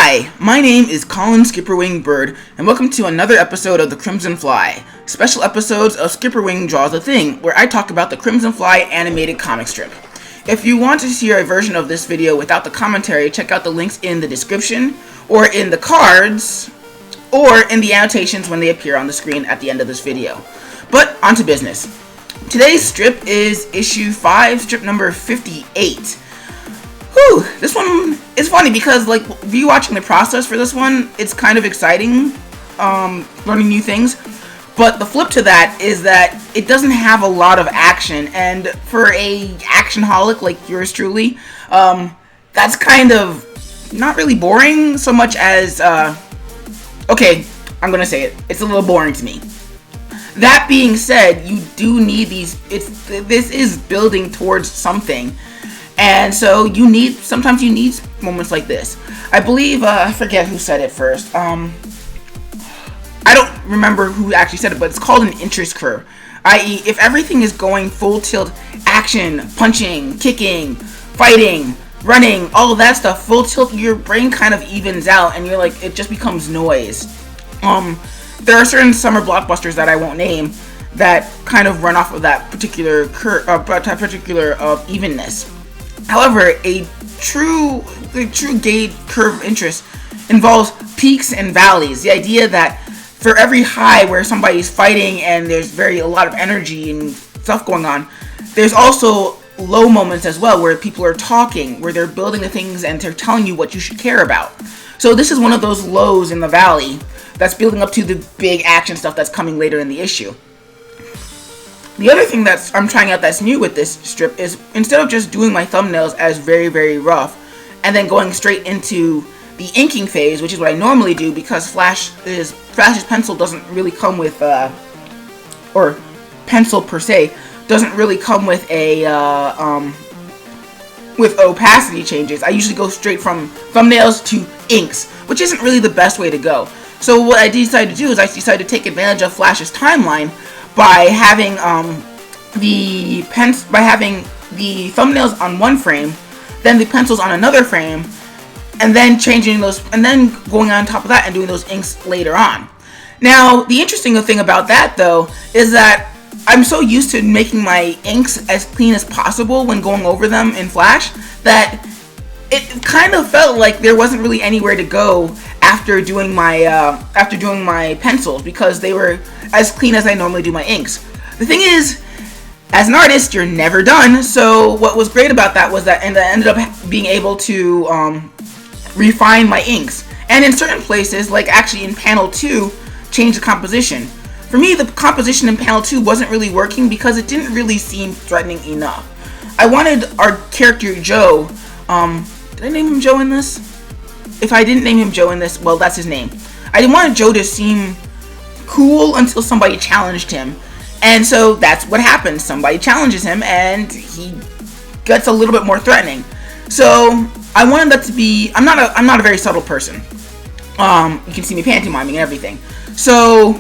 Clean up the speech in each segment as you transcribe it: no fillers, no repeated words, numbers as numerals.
Hi, my name is Colin SkipperWing Bird, and welcome to another episode of The Crimson Fly, special episodes of SkipperWing Draws a Thing, where I talk about the Crimson Fly animated comic strip. If you want to hear a version of this video without the commentary, check out the links in the description, or in the cards, or in the annotations when they appear on the screen at the end of this video. But, on to business. Today's strip is issue 5, strip number 58. Whew, this one is funny because, like, rewatching the process for this one, it's kind of exciting, learning new things. But the flip to that is that it doesn't have a lot of action, and for a action-holic like yours truly, that's kind of not really boring so much as, okay, I'm gonna say it. It's a little boring to me. That being said, you do need these. This is building towards something. And so sometimes you need moments like this. I believe, I forget who said it first. I don't remember who actually said it, but it's called an interest curve. I.e., if everything is going full tilt, action, punching, kicking, fighting, running, all of that stuff, full tilt, your brain kind of evens out and you're like, it just becomes noise. There are certain summer blockbusters that I won't name that kind of run off of that particular evenness. However, a true gauge curve of interest involves peaks and valleys. The idea that for every high where somebody's fighting and there's a lot of energy and stuff going on, there's also low moments as well where people are talking, where they're building the things and they're telling you what you should care about. So this is one of those lows in the valley that's building up to the big action stuff that's coming later in the issue. The other thing that I'm trying out that's new with this strip is instead of just doing my thumbnails as very, very rough and then going straight into the inking phase, which is what I normally do because Flash's pencil doesn't really come with, or pencil per se, doesn't really come with with opacity changes. I usually go straight from thumbnails to inks, which isn't really the best way to go. So what I decided to do is I decided to take advantage of Flash's timeline by having the thumbnails on one frame, then the pencils on another frame, and then changing those, and then going on top of that and doing those inks later on. Now, the interesting thing about that, though, is that I'm so used to making my inks as clean as possible when going over them in Flash that it kind of felt like there wasn't really anywhere to go after doing my pencils because they were as clean as I normally do my inks. The thing is, as an artist, you're never done. So what was great about that was that, and I ended up being able to refine my inks, and in certain places, like actually in panel 2, change the composition. For me, the composition in panel 2 wasn't really working because it didn't really seem threatening enough. I wanted our character Joe. Did I name him Joe in this? If I didn't name him Joe in this, well, that's his name. I didn't want Joe to seem cool until somebody challenged him. And so that's what happens. Somebody challenges him and he gets a little bit more threatening. So I wanted that to be, I'm not a very subtle person. You can see me pantomiming and everything. So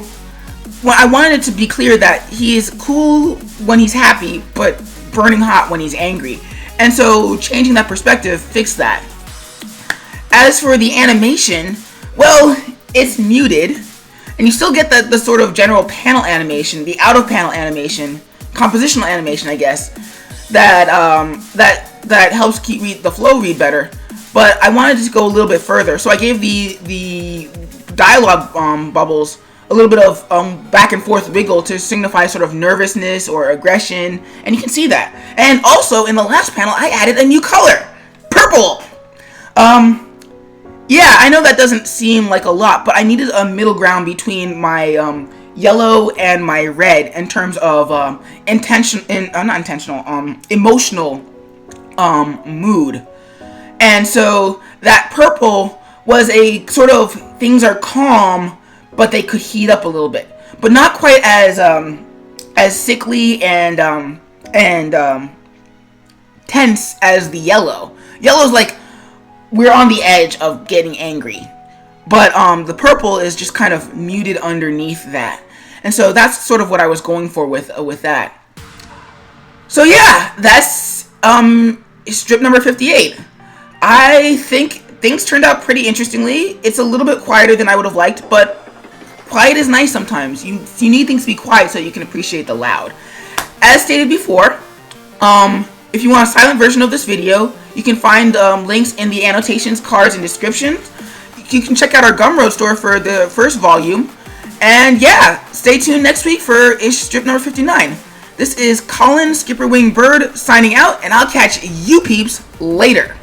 I wanted it to be clear that he is cool when he's happy, but burning hot when he's angry. And so changing that perspective fixed that. As for the animation, well, it's muted, and you still get the sort of general panel animation, the out-of-panel animation, compositional animation, I guess, that helps keep the flow read better. But I wanted to go a little bit further, so I gave the dialogue bubbles a little bit of back and forth wiggle to signify sort of nervousness or aggression, and you can see that. And also, in the last panel, I added a new color, purple. Yeah, I know that doesn't seem like a lot, but I needed a middle ground between my yellow and my red in terms of emotional mood. And so that purple was a sort of things are calm, but they could heat up a little bit, but not quite as sickly and tense as the yellow. Yellow's like we're on the edge of getting angry, but the purple is just kind of muted underneath that, and so that's sort of what I was going for with that. So yeah, that's strip number 58. I think things turned out pretty interestingly. It's a little bit quieter than I would have liked, but quiet is nice sometimes. You need things to be quiet so you can appreciate the loud. As stated before, if you want a silent version of this video, you can find links in the annotations, cards, and descriptions. You can check out our Gumroad store for the first volume. And yeah, stay tuned next week for issue strip number 59. This is Colin SkipperWing Bird signing out, and I'll catch you peeps later.